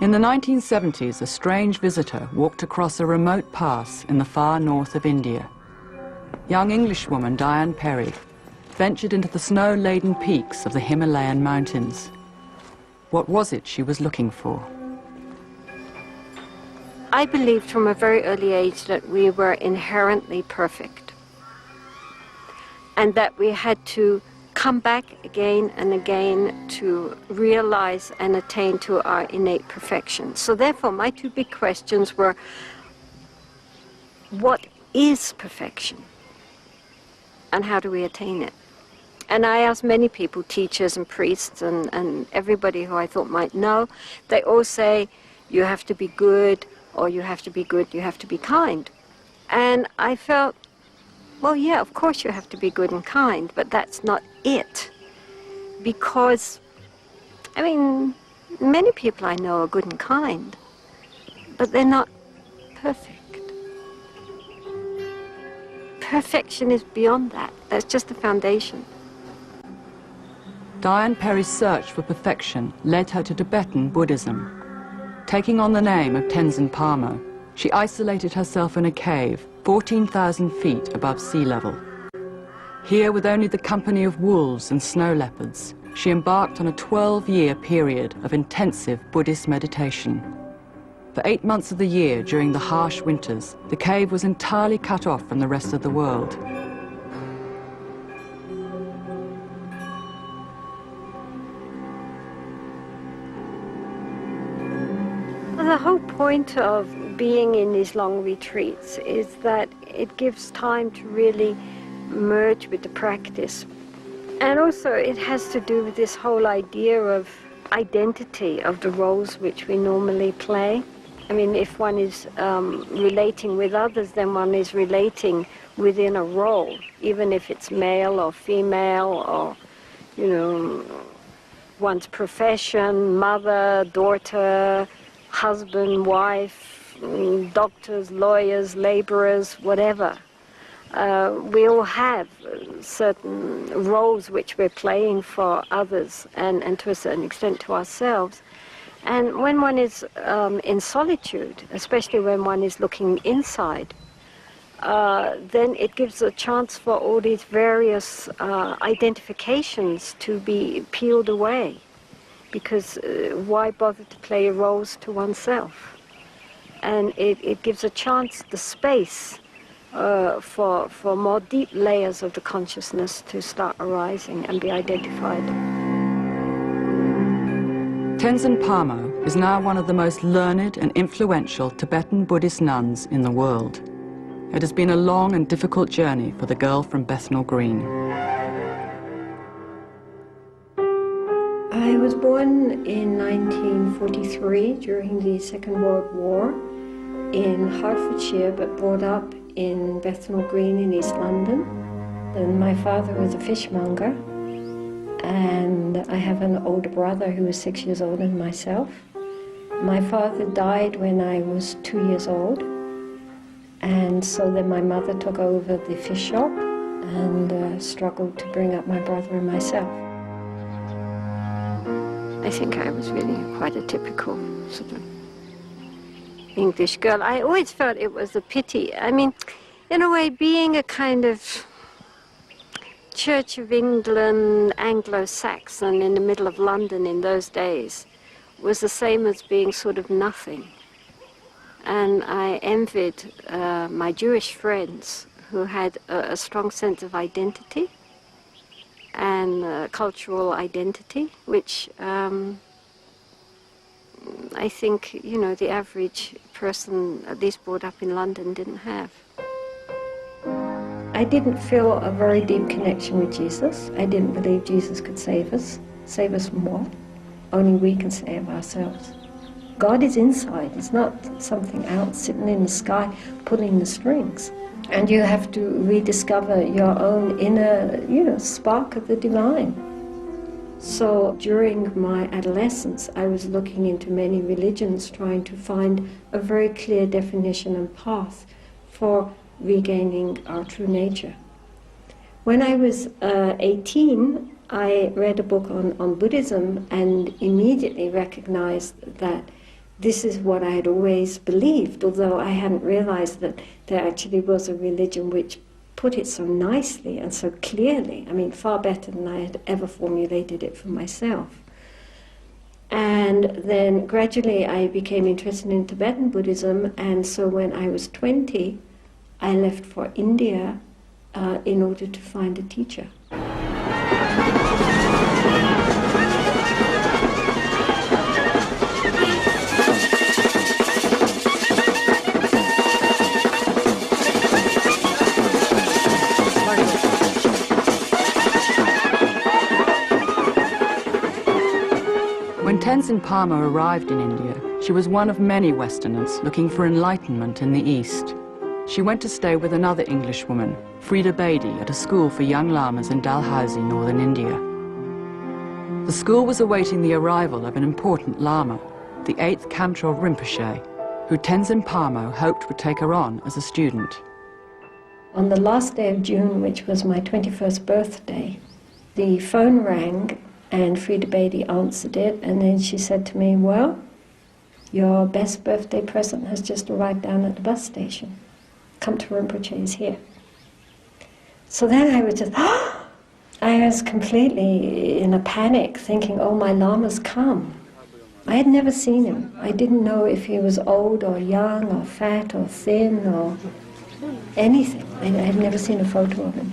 In the 1970s, a strange visitor walked across a remote pass in the far north of India. Young Englishwoman Diane Perry ventured into the snow-laden peaks of the Himalayan mountains. What was it she was looking for? I believed from a very early age that we were inherently perfect, and that we had to come back again and again to realize and attain to our innate perfection. So therefore, my two big questions were, what is perfection? And how do we attain it? And I asked many people, teachers and priests and everybody who I thought might know. They all say, you have to be good, or you have to be good, you have to be kind. And I felt, well, yeah, of course you have to be good and kind, but that's not it. Because, I mean, many people I know are good and kind, but they're not perfect. Perfection is beyond that. That's just the foundation. Diane Perry's search for perfection led her to Tibetan Buddhism. Taking on the name of Tenzin Palmo, she isolated herself in a cave 14,000 feet above sea level. Here, with only the company of wolves and snow leopards, she embarked on a 12-year period of intensive Buddhist meditation. For 8 months of the year, during the harsh winters, the cave was entirely cut off from the rest of the world. The whole point of being in these long retreats is that it gives time to really merge with the practice. And also it has to do with this whole idea of identity of the roles which we normally play. I mean, if one is relating with others, then one is relating within a role, even if it's male or female or, you know, one's profession, mother, daughter, husband, wife, doctors, lawyers, laborers, whatever. We all have certain roles which we're playing for others and to a certain extent to ourselves. And when one is in solitude, especially when one is looking inside, then it gives a chance for all these various identifications to be peeled away. Because why bother to play roles to oneself? And it gives a chance, the space, for more deep layers of the consciousness to start arising and be identified. Tenzin Palmo is now one of the most learned and influential Tibetan Buddhist nuns in the world. It has been a long and difficult journey for the girl from Bethnal Green. I was born in 1943 during the Second World War in Hertfordshire, but brought up in Bethnal Green in East London. And my father was a fishmonger, and I have an older brother who was 6 years older than myself. My father died when I was 2 years old, and so then my mother took over the fish shop and struggled to bring up my brother and myself. I think I was really quite a typical sort of English girl. I always felt it was a pity. I mean, in a way, being a kind of Church of England Anglo-Saxon in the middle of London in those days was the same as being sort of nothing. And I envied my Jewish friends who had a strong sense of identity and cultural identity, which I think, you know, the average person, at least brought up in London, didn't have. I didn't feel a very deep connection with Jesus. I didn't believe Jesus could save us. Save us from what? Only we can save ourselves. God is inside. It's not something out sitting in the sky pulling the strings. And you have to rediscover your own inner, you know, spark of the divine. So during my adolescence, I was looking into many religions, trying to find a very clear definition and path for regaining our true nature. When I was 18, I read a book on Buddhism and immediately recognized that this is what I had always believed, although I hadn't realized that there actually was a religion which put it so nicely and so clearly, I mean, far better than I had ever formulated it for myself. And then gradually I became interested in Tibetan Buddhism, and so when I was 20, I left for India in order to find a teacher. When Tenzin Palmo arrived in India, she was one of many Westerners looking for enlightenment in the East. She went to stay with another Englishwoman, Frida Bedi, at a school for young lamas in Dalhousie, northern India. The school was awaiting the arrival of an important lama, the 8th Kamtrul Rinpoche, who Tenzin Palmo hoped would take her on as a student. On the last day of June, which was my 21st birthday, the phone rang and Frida Bedi answered it, and then she said to me, well, your best birthday present has just arrived down at the bus station. Counterpart Rinpoche is here. So then I was just, I was completely in a panic, thinking, oh, my lama's come. I had never seen him. I didn't know if he was old or young or fat or thin or anything. I had never seen a photo of him.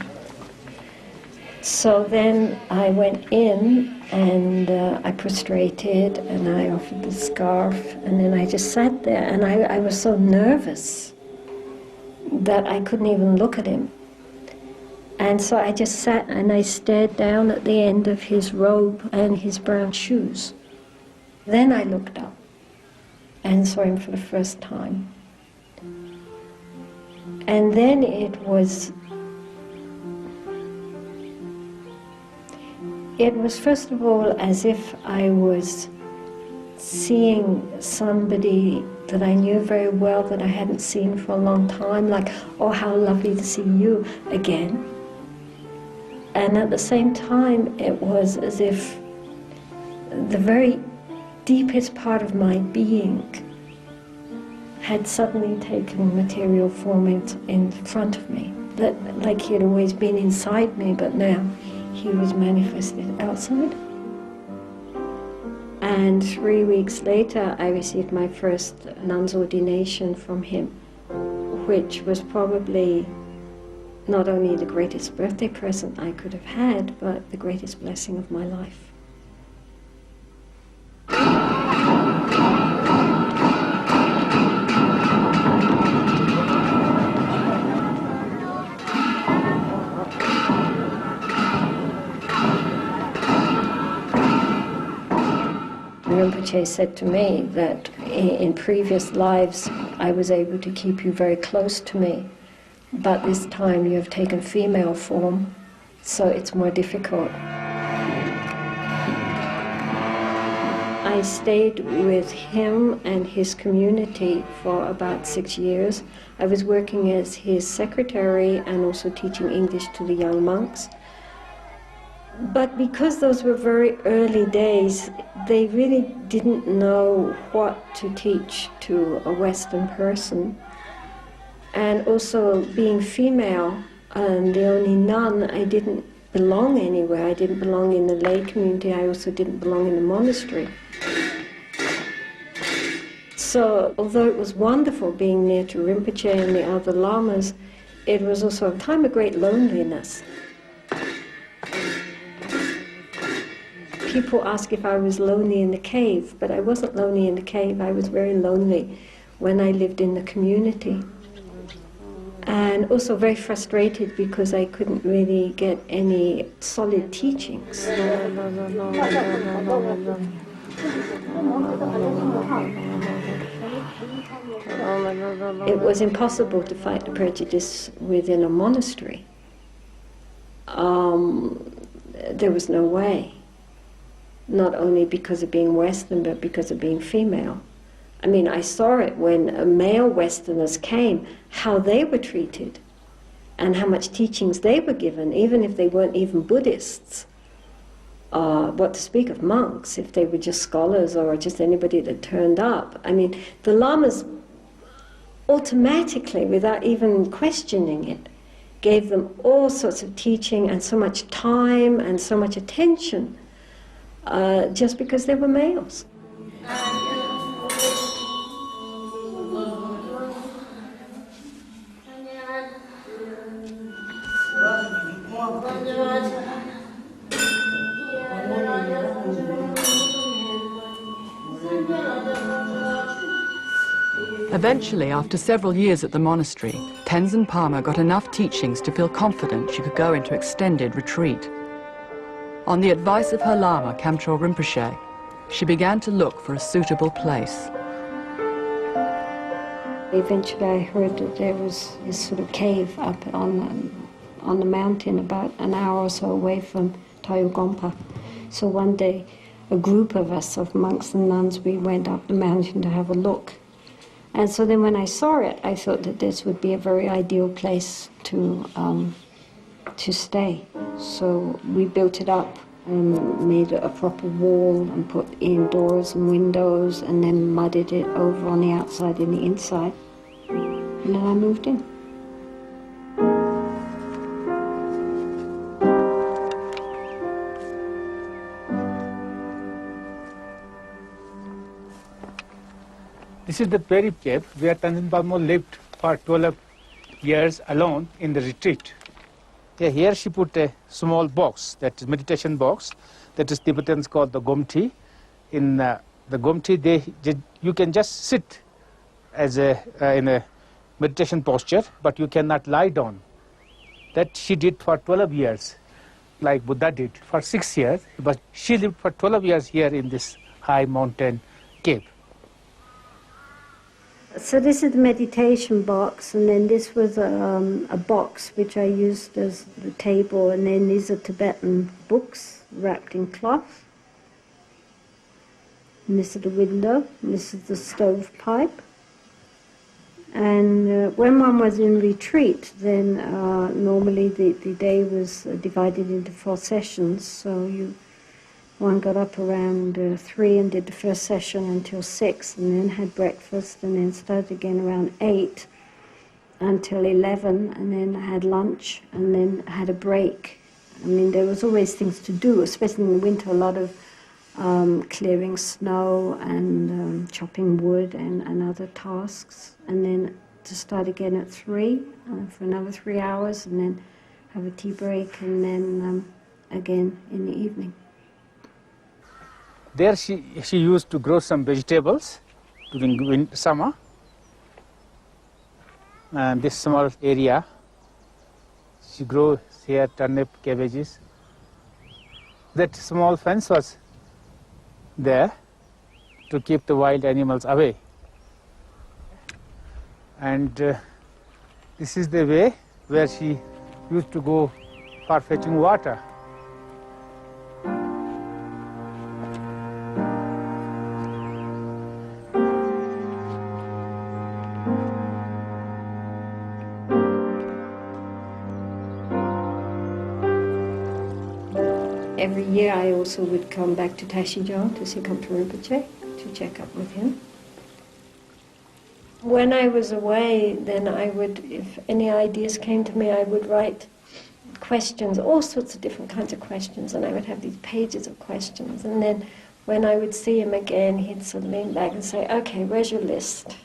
So then I went in and I prostrated and I offered the scarf, and then I just sat there, and I was so nervous that I couldn't even look at him. And so I just sat and I stared down at the end of his robe and his brown shoes. Then I looked up and saw him for the first time. And then it was first of all as if I was seeing somebody that I knew very well that I hadn't seen for a long time, like, oh, how lovely to see you again. And at the same time, it was as if the very deepest part of my being had suddenly taken material form in front of me, that like he had always been inside me, but now he was manifested outside. And 3 weeks later, I received my first nun's ordination from him, which was probably not only the greatest birthday present I could have had, but the greatest blessing of my life. Rinpoche said to me that in previous lives I was able to keep you very close to me, but this time you have taken female form, so it's more difficult. I stayed with him and his community for about 6 years. I was working as his secretary and also teaching English to the young monks. But because those were very early days, they really didn't know what to teach to a Western person. And also being female and the only nun, I didn't belong anywhere. I didn't belong in the lay community. I also didn't belong in the monastery. So although it was wonderful being near to Rinpoche and the other lamas, it was also a time of great loneliness. People ask if I was lonely in the cave, but I wasn't lonely in the cave. I was very lonely when I lived in the community. And also very frustrated because I couldn't really get any solid teachings. It was impossible to fight the prejudice within a monastery. There was no way. Not only because of being Western, but because of being female. I mean, I saw it when male Westerners came, how they were treated, and how much teachings they were given, even if they weren't even Buddhists. what to speak of monks, if they were just scholars or just anybody that turned up. I mean, the lamas automatically, without even questioning it, gave them all sorts of teaching and so much time and so much attention just because they were males. Eventually, after several years at the monastery, Tenzin Palmo got enough teachings to feel confident she could go into extended retreat. On the advice of her Lama, Kamtrul Rinpoche, she began to look for a suitable place. Eventually I heard that there was this sort of cave up on the mountain about an hour or so away from Tayugompa. So one day a group of us, of monks and nuns, we went up the mountain to have a look. And so then when I saw it, I thought that this would be a very ideal place to stay. So we built it up and made a proper wall and put in doors and windows and then mudded it over on the outside and the inside. And then I moved in. This is the very cave where Tenzin Palmo lived for 12 years alone in the retreat. Yeah, here she put a small box, that is meditation box, that is Tibetans called the Gomti. In the Gomti, you can just sit as in a meditation posture, but you cannot lie down. That she did for 12 years, like Buddha did for 6 years, but she lived for 12 years here in this high mountain cave. So this is the meditation box, and then this was a box which I used as the table, and then these are Tibetan books wrapped in cloth. And this is the window, and this is the stovepipe. And when one was in retreat, then normally the day was divided into 4 sessions, so one got up around 3 and did the first session until 6, and then had breakfast, and then started again around 8 until 11, and then had lunch, and then had a break. I mean, there was always things to do, especially in the winter, a lot of clearing snow and chopping wood and other tasks, and then to start again at 3 for another 3 hours, and then have a tea break, and then again in the evening. There she used to grow some vegetables during summer. And this small area, she grows here turnip, cabbages. That small fence was there to keep the wild animals away. And this is the way where she used to go for fetching water. Every year I also would come back to Tashijan to see Counterpart Rinpoche to check up with him. When I was away, then I would, if any ideas came to me, I would write questions, all sorts of different kinds of questions, and I would have these pages of questions. And then when I would see him again, he'd sort of lean back and say, okay, where's your list?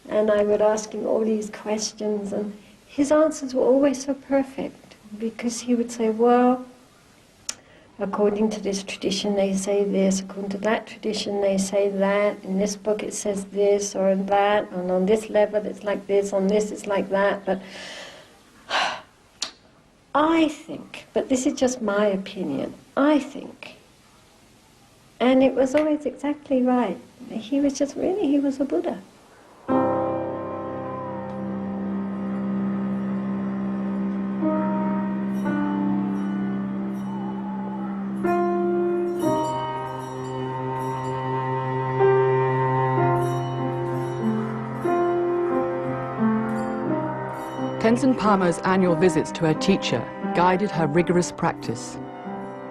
And I would ask him all these questions, and his answers were always so perfect, because he would say, well, according to this tradition they say this, according to that tradition they say that, in this book it says this or that, and on this level it's like this, on this it's like that, but I think, but this is just my opinion, I think, and it was always exactly right, he was just really, he was a Buddha. Tenzin Palmo's annual visits to her teacher guided her rigorous practice.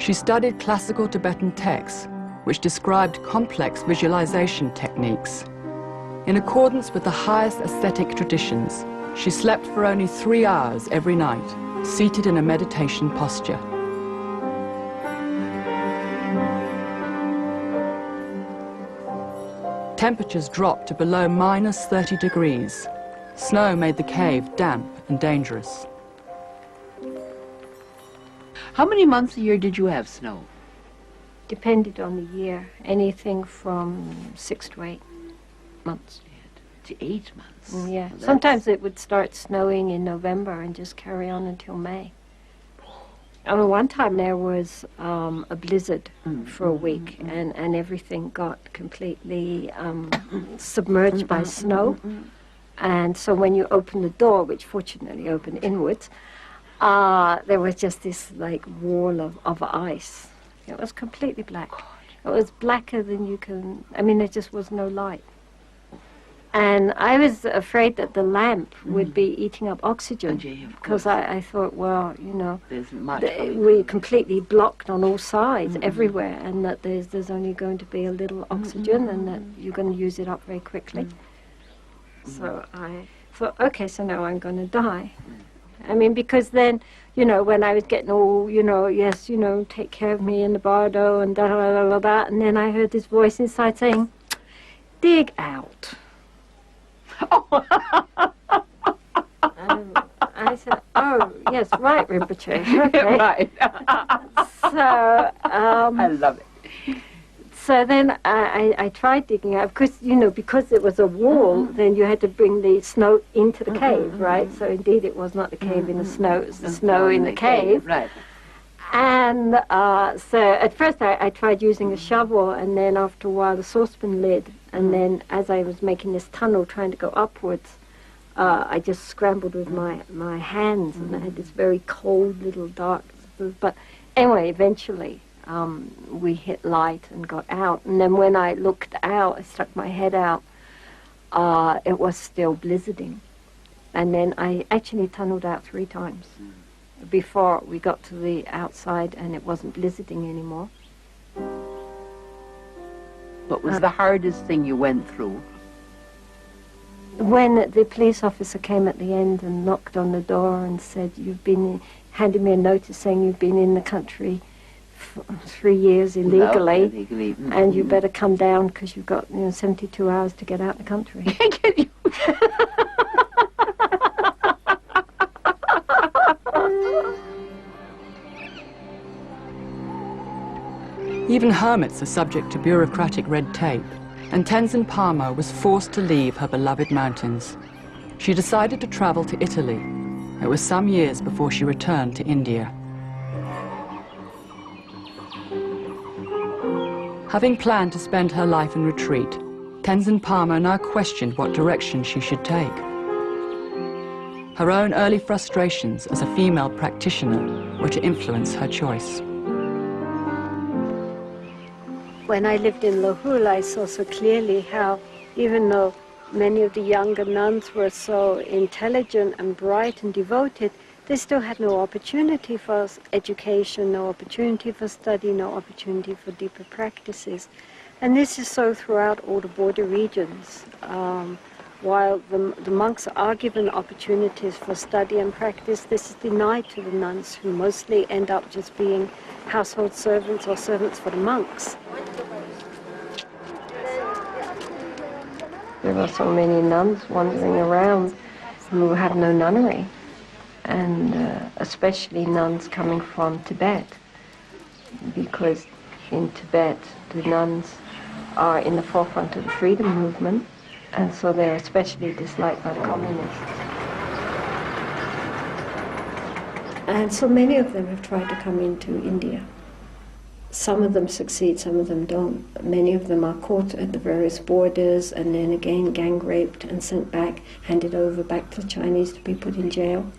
She studied classical Tibetan texts, which described complex visualization techniques. In accordance with the highest aesthetic traditions, she slept for only 3 hours every night, seated in a meditation posture. Temperatures dropped to below -30 degrees. Snow made the cave damp and dangerous. How many months a year did you have snow? Depended on the year, anything from 6 to 8 months. To 8 months. Yeah, Well, sometimes it would start snowing in November and just carry on until May. I mean, one time there was a blizzard for a week, and everything got completely submerged by snow. And so when you opened the door, which fortunately opened inwards, there was just this like wall of ice. It was completely black. It was blacker than you can, I mean, there just was no light. And I was afraid that the lamp would be eating up oxygen, because I thought, well, you know, we're completely blocked on all sides, everywhere, and that there's only going to be a little oxygen, and that you're going to use it up very quickly. So I thought, okay, so now I'm going to die. I mean, because then, you know, when I was getting all, you know, yes, you know, take care of me in the bardo and da-da-da-da-da, and then I heard this voice inside saying, dig out. I said, oh, yes, right, Rinpoche. Okay. Right. So, I love it. so then I tried digging out, because, you know, because it was a wall, then you had to bring the snow into the cave, right? So indeed it was not the cave in the snow, it was the snow in the cave. Right. And so at first I tried using a shovel, and then after a while the saucepan lid, and then as I was making this tunnel trying to go upwards, I just scrambled with my hands, and I had this very cold little dark, but anyway, eventually we hit light and got out, and then when I looked out, I stuck my head out, it was still blizzarding, and then I actually tunneled out 3 times before we got to the outside, and it wasn't blizzarding anymore. What was the hardest thing you went through? When the police officer came at the end and knocked on the door and said, handed me a notice saying you've been in the country for 3 years illegally, and you better come down because you've got 72 hours to get out the country. Even hermits are subject to bureaucratic red tape, and Tenzin Palmo was forced to leave her beloved mountains. She decided to travel to Italy. It was some years before she returned to India. Having planned to spend her life in retreat, Tenzin Palmo now questioned what direction she should take. Her own early frustrations as a female practitioner were to influence her choice. When I lived in Lahul, I saw so clearly how, even though many of the younger nuns were so intelligent and bright and devoted, they still had no opportunity for education, no opportunity for study, no opportunity for deeper practices. And this is so throughout all the border regions. While the monks are given opportunities for study and practice, this is denied to the nuns, who mostly end up just being household servants or servants for the monks. There are so many nuns wandering around who have no nunnery, and especially nuns coming from Tibet, because in Tibet the nuns are in the forefront of the freedom movement, and so they're especially disliked by the communists. And so many of them have tried to come into India. Some of them succeed, some of them don't. Many of them are caught at the various borders and then again gang raped and sent back, handed over back to the Chinese to be put in jail.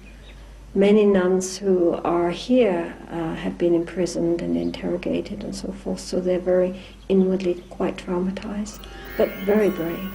Many nuns who are here have been imprisoned and interrogated and so forth, so they're very inwardly quite traumatized, but very brave.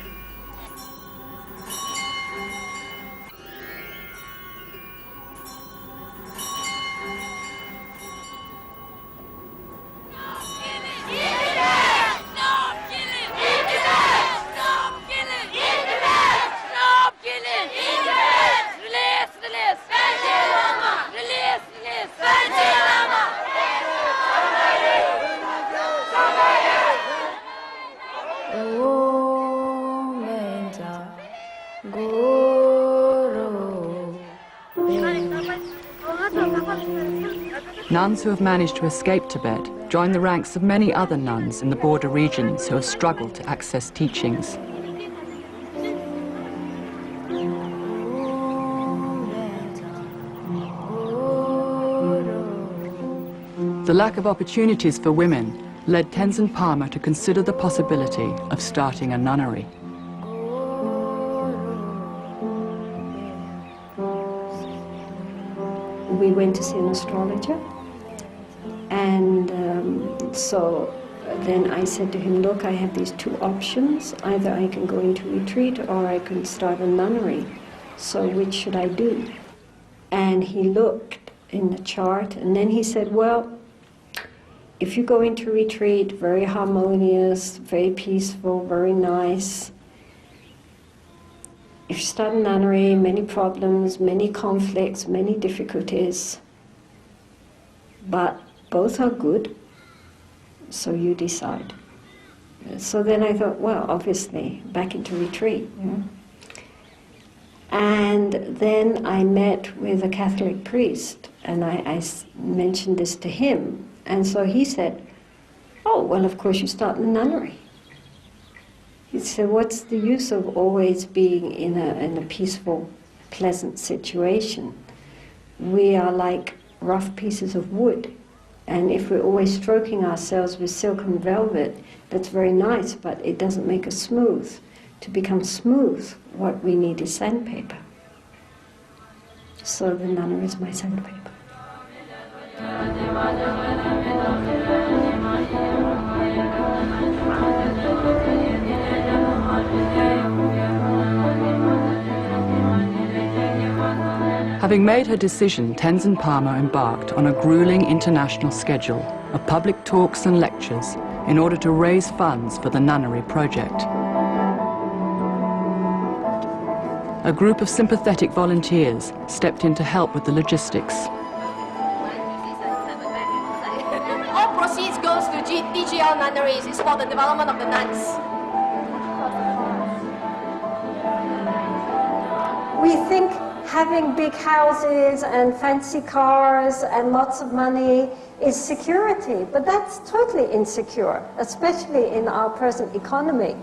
Nuns who have managed to escape Tibet join the ranks of many other nuns in the border regions who have struggled to access teachings. The lack of opportunities for women led Tenzin Palmo to consider the possibility of starting a nunnery. We went to see an astrologer, and so then I said to him, look, I have these two options. Either I can go into retreat or I can start a nunnery. So which should I do? And he looked in the chart, and then he said, well, if you go into retreat, very harmonious, very peaceful, very nice. If you start a nunnery, many problems, many conflicts, many difficulties. But both are good, so you decide. So then I thought, well, obviously, back into retreat. Yeah. And then I met with a Catholic priest, and I mentioned this to him. And so he said, oh, well, of course you start in a nunnery. He said, what's the use of always being in a peaceful, pleasant situation? We are like rough pieces of wood. And if we're always stroking ourselves with silk and velvet, that's very nice, but it doesn't make us smooth. To become smooth, what we need is sandpaper. So the nunnery is my sandpaper. Having made her decision, Tenzin Palmo embarked on a grueling international schedule of public talks and lectures in order to raise funds for the nunnery project. A group of sympathetic volunteers stepped in to help with the logistics. All proceeds goes to DGL nunneries. It's for the development of the nuns. We think having big houses and fancy cars and lots of money is security, but that's totally insecure, especially in our present economy.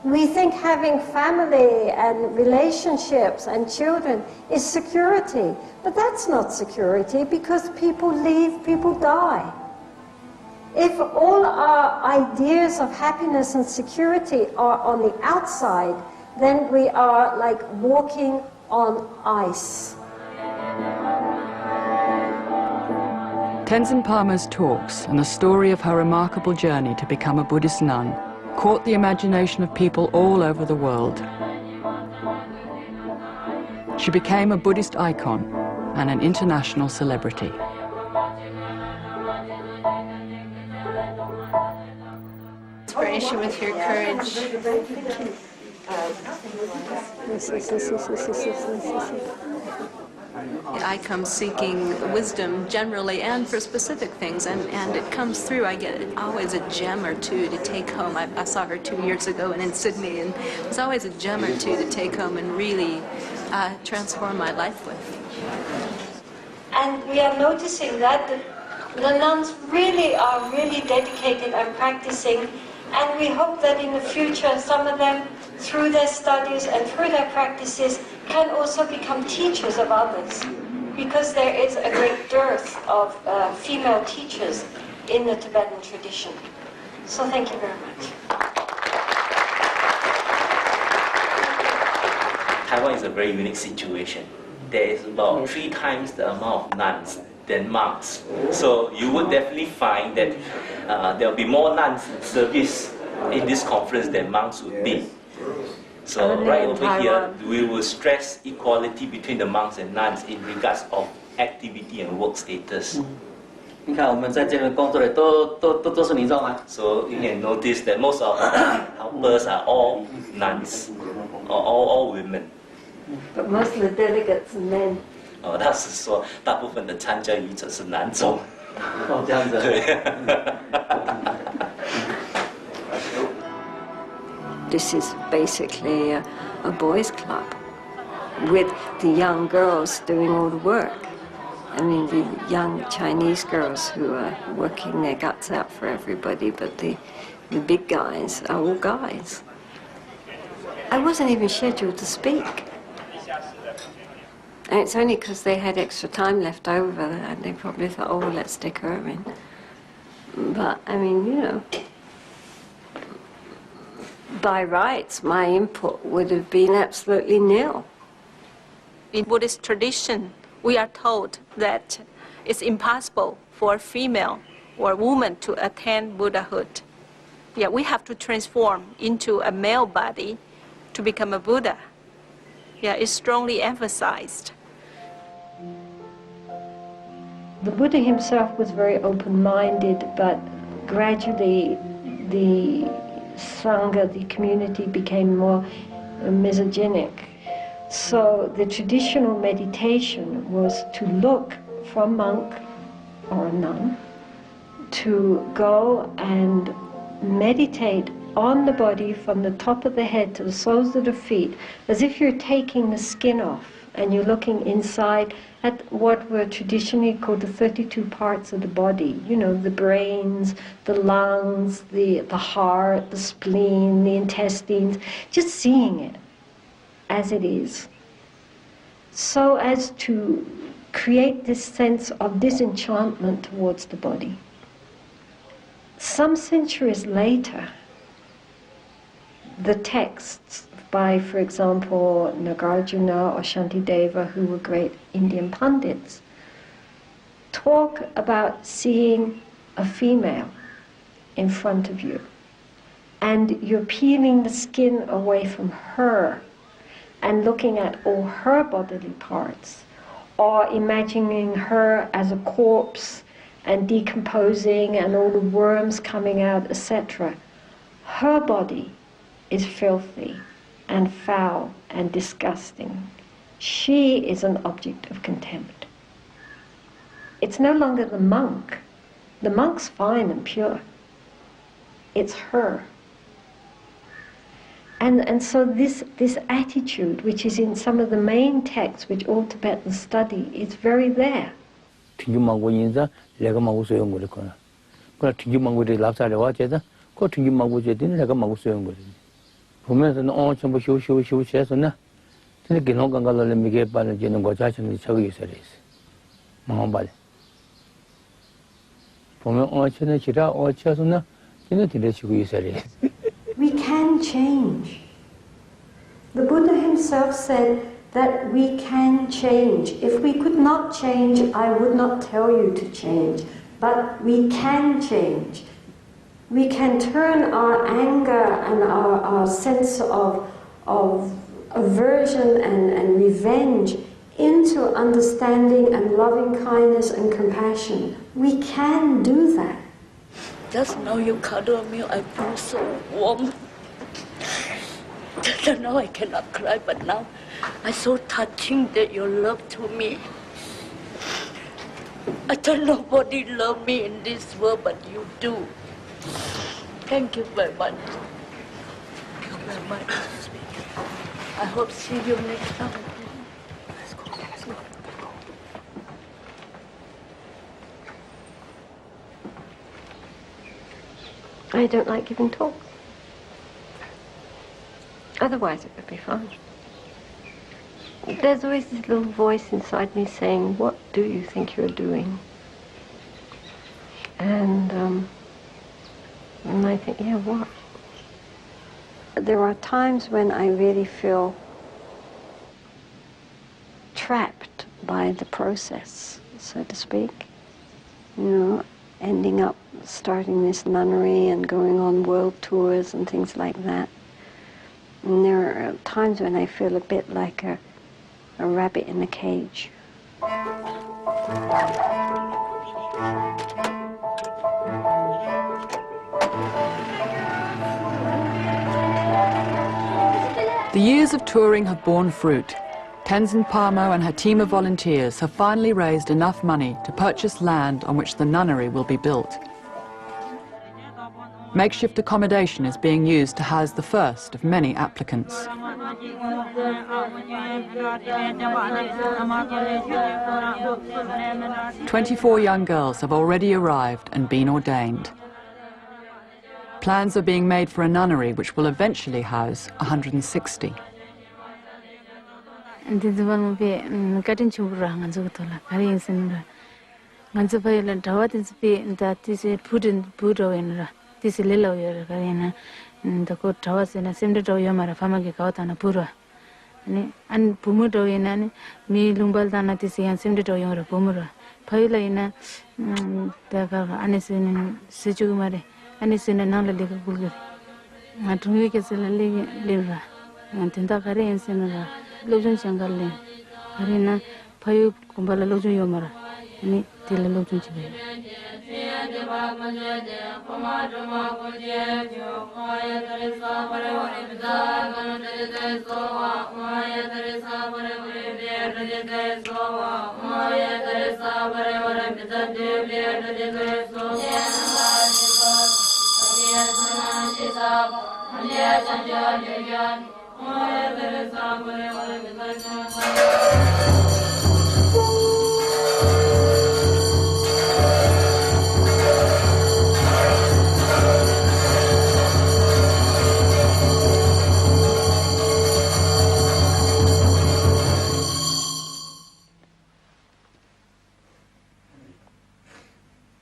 We think having family and relationships and children is security, but that's not security because people leave, people die. If all our ideas of happiness and security are on the outside, then we are like walking on ice. Tenzin Palmo's talks and the story of her remarkable journey to become a Buddhist nun caught the imagination of people all over the world. She became a Buddhist icon and an international celebrity. Inspiration with your courage. I come seeking wisdom generally and for specific things, and it comes through. I get always a gem or two to take home. I saw her 2 years ago in Sydney, and there's always a gem or two to take home and really transform my life with. And we are noticing that the nuns really are really dedicated and practicing, and we hope that in the future some of them, through their studies and through their practices, can also become teachers of others, because there is a great dearth of female teachers in the Tibetan tradition. So thank you very much. Taiwan is a very unique situation. There is about 3 times the amount of nuns than monks. So you would definitely find that there will be more nuns in service in this conference than monks would be. So right over here, we will stress equality between the monks and nuns in regards of activity and work status. So you can notice that most of our helpers are all nuns, or all women. But most of the delegates are men. 他是说大部分的参加语者是男众。这样子。对。This is basically a boys' club with the young girls doing all the work. I mean, the young Chinese girls who are working their guts out for everybody, but the big guys are all guys. I wasn't even scheduled to speak. And it's only because they had extra time left over and they probably thought, oh, well, let's stick her in. But, I mean, you know, by rights, my input would have been absolutely nil. In Buddhist tradition, we are told that it's impossible for a female or a woman to attain Buddhahood. Yeah, we have to transform into a male body to become a Buddha. Yeah, it's strongly emphasized. The Buddha himself was very open-minded, but gradually the Sangha, the community, became more misogynic. So the traditional meditation was to look for a monk or a nun, to go and meditate on the body from the top of the head to the soles of the feet, as if you're taking the skin off and you're looking inside at what were traditionally called the 32 parts of the body. You know, the brains, the lungs, the heart, the spleen, the intestines, just seeing it as it is, so as to create this sense of disenchantment towards the body. Some centuries later, the texts by, for example, Nagarjuna or Shantideva, who were great Indian pundits, talk about seeing a female in front of you, and you're peeling the skin away from her and looking at all her bodily parts, or imagining her as a corpse and decomposing and all the worms coming out, etc. Her body is filthy and foul and disgusting. She is an object of contempt. It's no longer the monk. The monk's fine and pure. It's her. And so this attitude, which is in some of the main texts which all Tibetans study, is very there. 보면서는 전부 쉬우셔서나 근데 기능 건강을 미게 빠르지는 거 자체는 저기 있어야 돼. 마음발. 보면 전에 지라 어쩌서나 진짜 들으시고 있어야 돼. We can change. The Buddha himself said that we can change. If we could not change, I would not tell you to change. But we can change. We can turn our anger and our sense of aversion and revenge into understanding and loving kindness and compassion. We can do that. Just now you cuddle me, I feel so warm. Just now I cannot cry, but now I'm so touching that your love to me. I don't know nobody love me in this world, but you do. Thank you very much. Thank you very much. I hope see you next time. Let's go. Let's go. I don't like giving talks. Otherwise it would be fun. There's always this little voice inside me saying, what do you think you're doing? And I think, yeah, what? There are times when I really feel trapped by the process, so to speak. You know, ending up starting this nunnery and going on world tours and things like that. And there are times when I feel a bit like a rabbit in a cage. The years of touring have borne fruit. Tenzin Palmo and her team of volunteers have finally raised enough money to purchase land on which the nunnery will be built. Makeshift accommodation is being used to house the first of many applicants. 24 young girls have already arrived and been ordained. Plans are being made for a nunnery which will eventually house 160.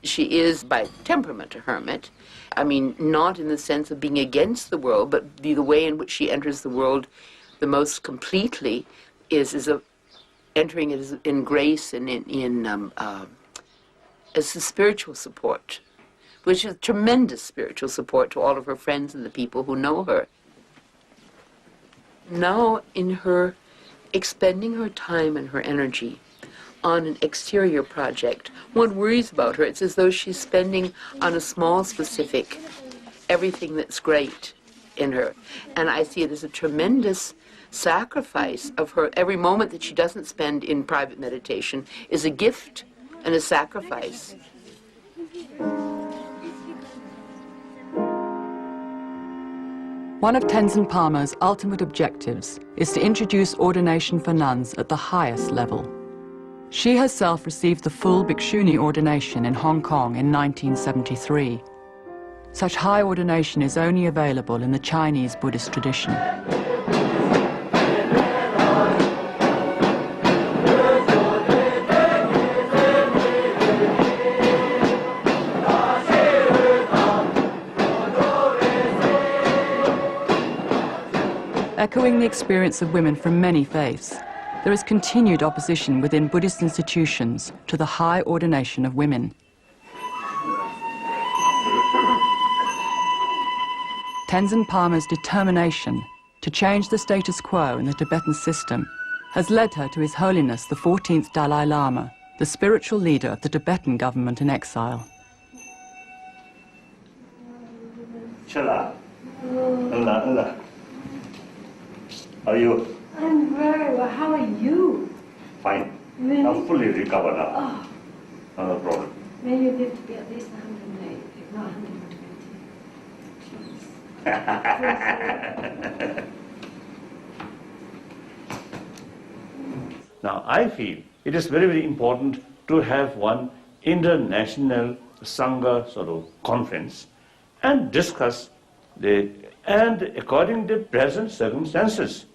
She is by temperament a hermit. I mean, not in the sense of being against the world, but the way in which she enters the world the most completely is entering it in grace and as a spiritual support, which is tremendous spiritual support to all of her friends and the people who know her. Now, in her expending her time and her energy on an exterior project, one worries about her. It's as though she's spending on a small, specific, everything that's great in her. And I see it as a tremendous sacrifice of her. Every moment that she doesn't spend in private meditation is a gift and a sacrifice. One of Tenzin Palmo's ultimate objectives is to introduce ordination for nuns at the highest level. She herself received the full Bhikshuni ordination in Hong Kong in 1973. Such high ordination is only available in the Chinese Buddhist tradition. Echoing the experience of women from many faiths, there is continued opposition within Buddhist institutions to the high ordination of women. Tenzin Palmo's determination to change the status quo in the Tibetan system has led her to His Holiness the 14th Dalai Lama, the spiritual leader of the Tibetan government in exile. Chala. Allah. How are you? I'm very well. How are you? Fine. Really? I'm fully recovered now. Oh, No problem. may you live to be at least 108, if not 120. Now, I feel it is very, very important to have one international Sangha sort of conference and discuss and according to the present circumstances.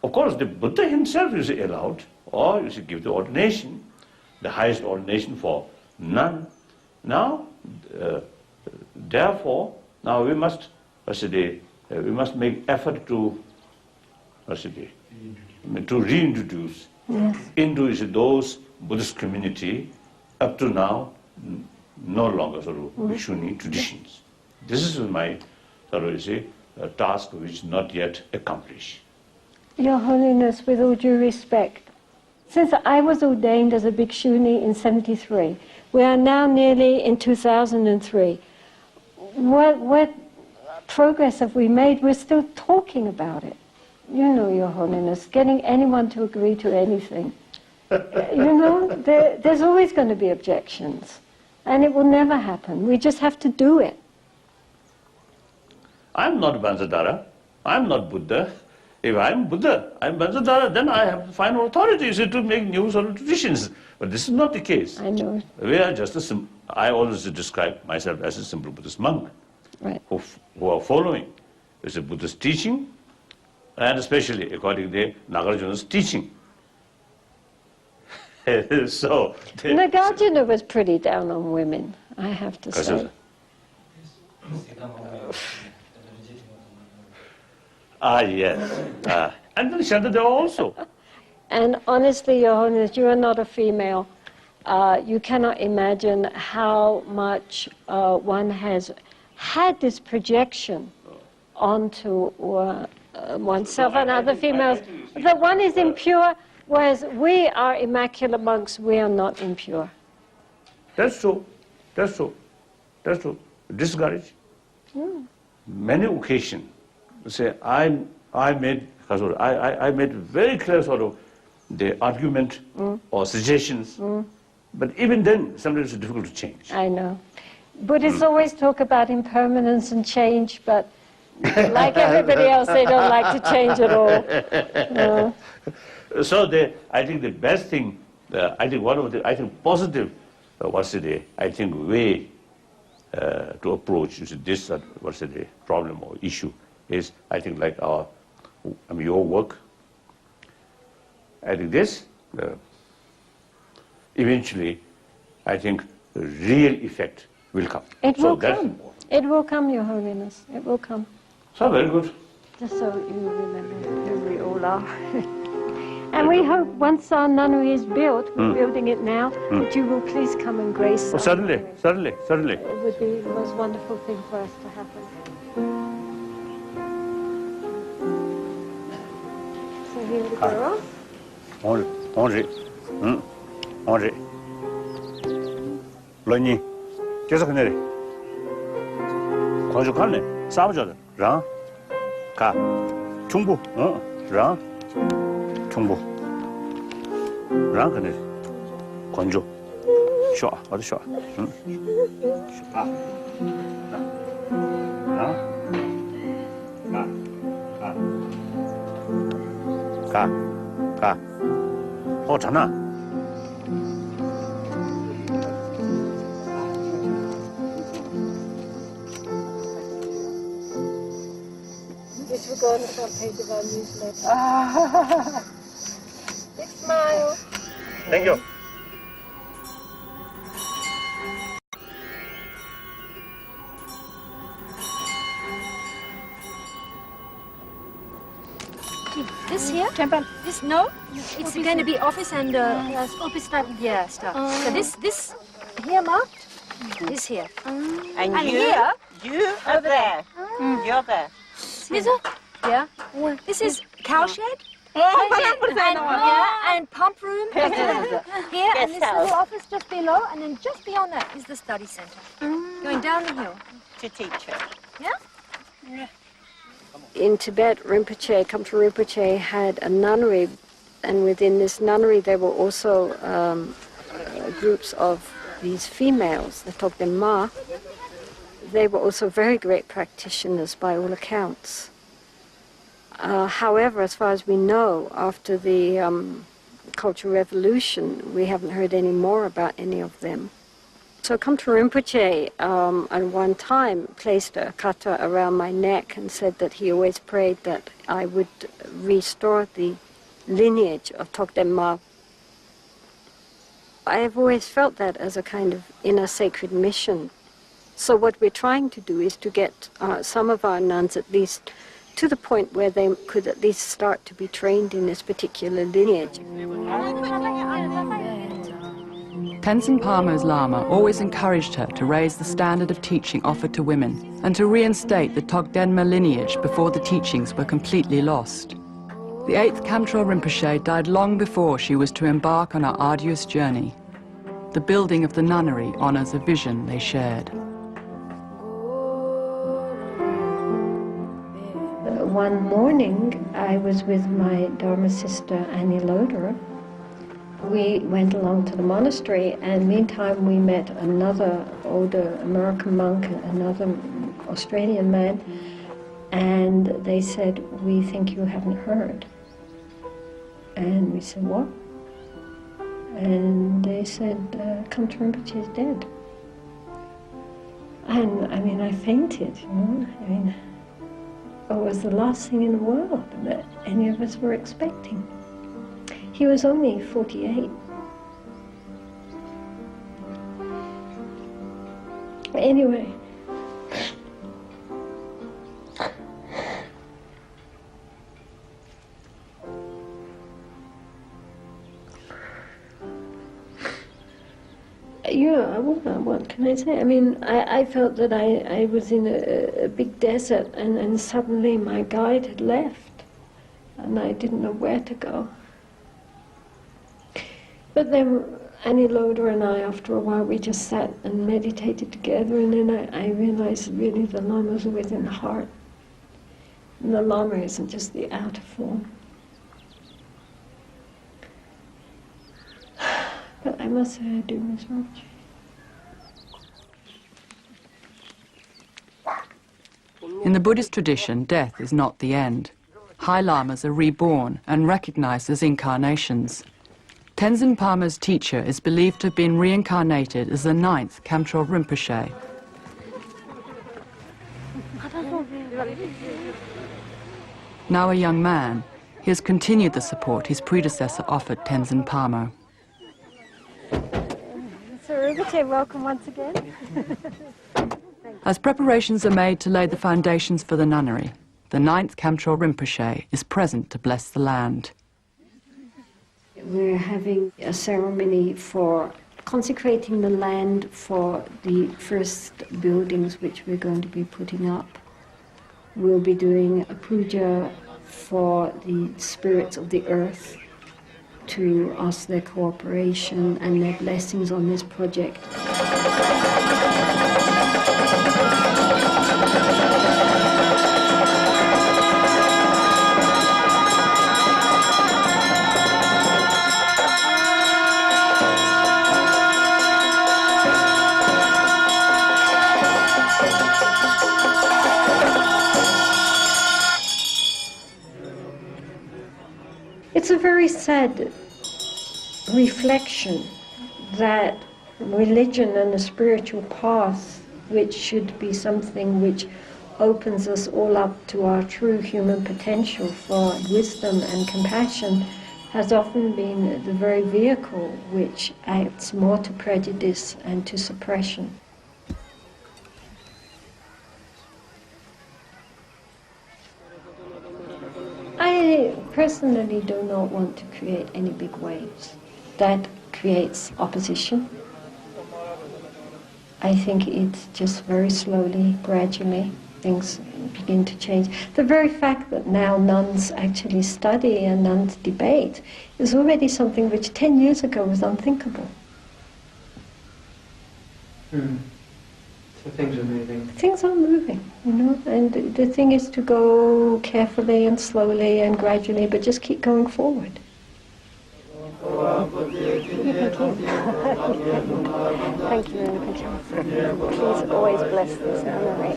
Of course, the Buddha himself is allowed, or you should give the ordination, the highest ordination for none. Now, therefore, now we must make effort to reintroduce into those Buddhist community up to now no longer sort of Bhikshuni traditions. This is my task which is not yet accomplished. Your Holiness, with all due respect, since I was ordained as a Bhikshuni in 73, we are now nearly in 2003. What progress have we made? We're still talking about it. You know, Your Holiness, getting anyone to agree to anything. You know, there's always going to be objections, and it will never happen. We just have to do it. I'm not Vansadhara. I'm not Buddha. If I'm Buddha, I'm Vansadhara, then I have final authority to make new sort of traditions. But this is not the case. I know. We are just I always describe myself as a simple Buddhist monk, right, who are following the Buddhist teaching, and especially according to Nagarjuna's teaching. So Nagarjuna was pretty down on women, I have to say. Yes. And then Shantadeva also. And honestly, Your Holiness, you are not a female. You cannot imagine how much one has had this projection onto oneself and other females. That one is impure, whereas we are immaculate monks, we are not impure. That's true. That's true. That's true. Discourage. Many occasions, say I made very clear sort of the argument or suggestions, but even then sometimes it's difficult to change. I know. Buddhists always talk about impermanence and change, but like everybody else, they don't like to change at all. So I think the best thing, I think one of the positive, way to approach this problem or issue is, I think, like your work. I think this eventually, I think, the real effect will come. It will come. It will come, Your Holiness. It will come. So very good. Just so you remember who we all are. And we hope once our nunnery is built, we're building it now, that you will please come and grace us. Certainly. It would be the most wonderful thing for us to happen. So here we go. Henri. Loni. 계속 내려. 권주 갈래. 싸워줘. 랑. 가. 중부. 랑. 중부. 랑 그네. 권주. 쉬어. 어디 쉬어. 가. 가. 자나. This will go on the front page of our newsletter. Big smile. Thank you. This here? This no? It's going to be office and office stuff. Yeah, stuff. So this here marked. This here. And here you over there. You're there. This yeah. This is cow shed. And pump room here, and this little office just below, and then just beyond that is the study center. Going down the hill. To teach her. Yeah? In Tibet, Counterpart Rinpoche had a nunnery, and within this nunnery there were also groups of these females, the Tokden Ma. They were also very great practitioners by all accounts. However, as far as we know, after the Cultural Revolution, we haven't heard any more about any of them. So Counterpart Rinpoche at one time placed a kata around my neck and said that he always prayed that I would restore the lineage of Tokden Ma. I have always felt that as a kind of inner sacred mission. So what we're trying to do is to get some of our nuns at least to the point where they could at least start to be trained in this particular lineage. Tenzin Palmo's Lama always encouraged her to raise the standard of teaching offered to women and to reinstate the Togdenma lineage before the teachings were completely lost. The 8th Kamtrul Rinpoche died long before she was to embark on our arduous journey. The building of the nunnery honors a vision they shared. One morning, I was with my Dharma sister, Annie Loder. We went along to the monastery, and meantime we met another older American monk, another Australian man, And they said, "We think you haven't heard." And we said, "What?" And they said, "Counterpart is dead." And I mean, I fainted, you know. I mean, it was the last thing in the world that any of us were expecting. He was only 48. Anyway, yeah, what can I say? I mean, I felt that I was in a big desert, and suddenly my guide had left, and I didn't know where to go. But then Annie Loder and I, after a while, we just sat and meditated together, and then I realized really the Lama's within the heart. And the Lama isn't just the outer form. But I must say I do miss Roach. In the Buddhist tradition, death is not the end. High Lamas are reborn and recognized as incarnations. Tenzin Palmo's teacher is believed to have been reincarnated as the 9th Khamtrul Rinpoche. Now a young man, he has continued the support his predecessor offered Tenzin Palmo. So Rinpoche, welcome once again. As preparations are made to lay the foundations for the nunnery, the 9th Khamtrul Rinpoche is present to bless the land. We're having a ceremony for consecrating the land for the first buildings which we're going to be putting up. We'll be doing a puja for the spirits of the earth to ask their cooperation and their blessings on this project. It's a very sad reflection that religion and the spiritual path, which should be something which opens us all up to our true human potential for wisdom and compassion, has often been the very vehicle which acts more to prejudice and to suppression. I personally do not want to create any big waves. That creates opposition. I think it's just very slowly, gradually, things begin to change. The very fact that now nuns actually study and nuns debate is already something which 10 years ago was unthinkable. So things are moving. Things are moving, you know, and the thing is to go carefully and slowly and gradually, but just keep going forward. Thank you very much. Please always bless this nunnery.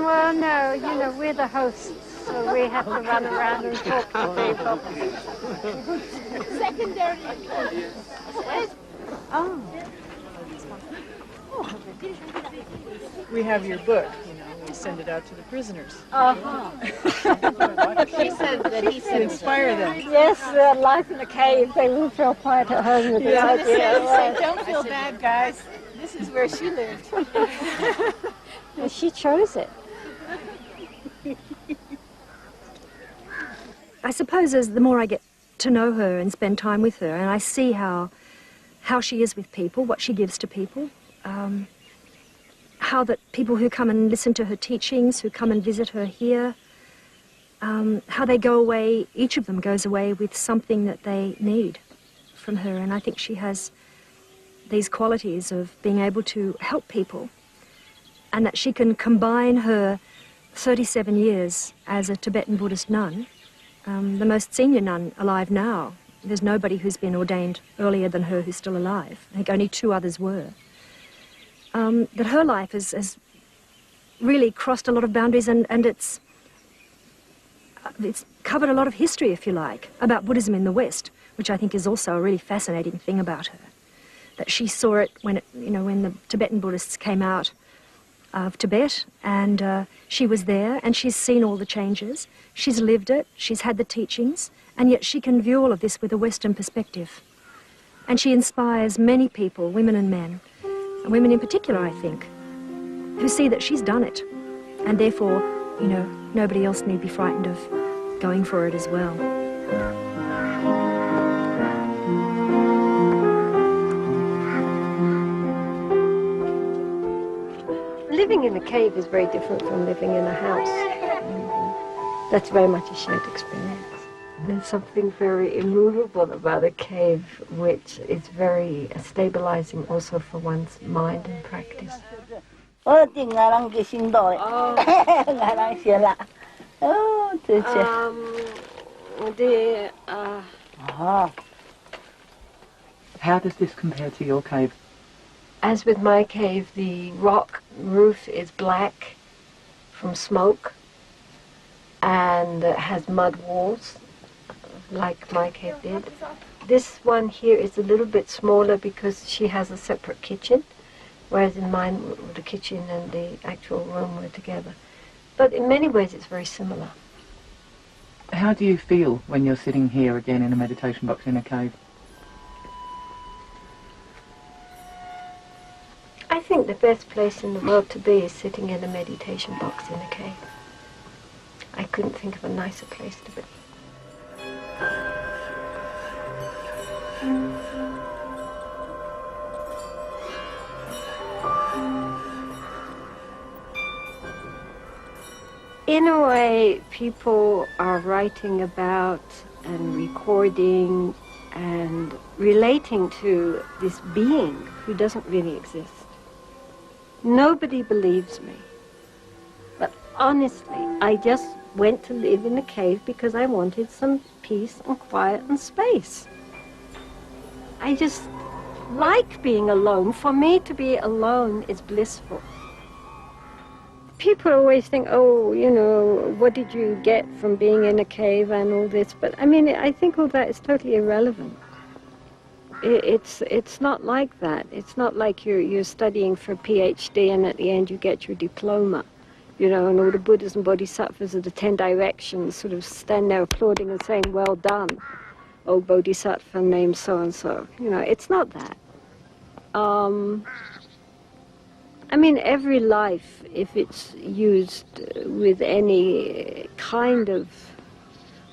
Well, no, you know, we're the hosts, so we have to run around and talk to people. Secondary. Oh. We have your book, you know, we send it out to the prisoners. She said that he said inspire them. Yes, life in a cave, they will feel quiet at home with this idea. Don't feel bad, guys. This is where she lived. She chose it. I suppose as the more I get to know her and spend time with her, and I see how she is with people, what she gives to people, how that people who come and listen to her teachings, who come and visit her here, how they go away, each of them goes away with something that they need from her. And I think she has these qualities of being able to help people, and that she can combine her 37 years as a Tibetan Buddhist nun, the most senior nun alive now. There's nobody who's been ordained earlier than her who's still alive. I think only 2 others were. that her life has really crossed a lot of boundaries, and it's covered a lot of history, if you like, about Buddhism in the West, which I think is also a really fascinating thing about her. That she saw it when the Tibetan Buddhists came out of Tibet, and she was there, and she's seen all the changes. She's lived it, she's had the teachings, and yet she can view all of this with a Western perspective. And she inspires many people, women and men, and women in particular, I think, who see that she's done it, and therefore, nobody else need be frightened of going for it as well. Living in a cave is very different from living in a house. That's very much a shared experience. There's something very immovable about a cave, which is very stabilizing also for one's mind and practice. How does this compare to your cave? As with my cave, the rock roof is black from smoke and has mud walls, like my cave did. This one here is a little bit smaller because she has a separate kitchen, whereas in mine, the kitchen and the actual room were together. But in many ways, it's very similar. How do you feel when you're sitting here again in a meditation box in a cave? I think the best place in the world to be is sitting in a meditation box in a cave. I couldn't think of a nicer place to be. In a way, people are writing about and recording and relating to this being who doesn't really exist. Nobody believes me. But honestly, I just went to live in a cave because I wanted some peace and quiet and space. I just like being alone. For me, to be alone is blissful. People always think, oh, what did you get from being in a cave and all this? But I mean, I think all that is totally irrelevant. It's not like that. It's not like you're studying for a PhD and at the end you get your diploma, and all the Buddhas and Bodhisattvas of the 10 directions sort of stand there applauding and saying, well done, oh Bodhisattva named so-and-so. It's not that. I mean, every life, if it's used with any kind of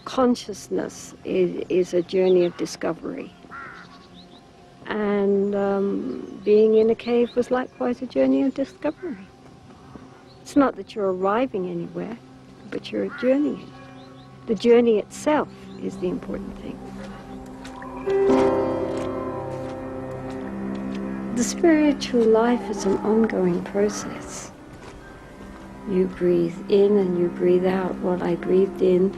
consciousness, is a journey of discovery. And being in a cave was likewise a journey of discovery. It's not that you're arriving anywhere, but you're journeying. The journey itself is the important thing. The spiritual life is an ongoing process. You breathe in and you breathe out. Well, I breathed in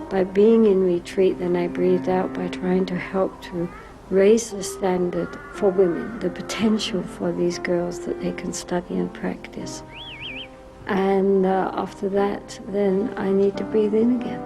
by being in retreat, then I breathed out by trying to help to raise the standard for women, the potential for these girls that they can study and practice. And after that, then I need to breathe in again.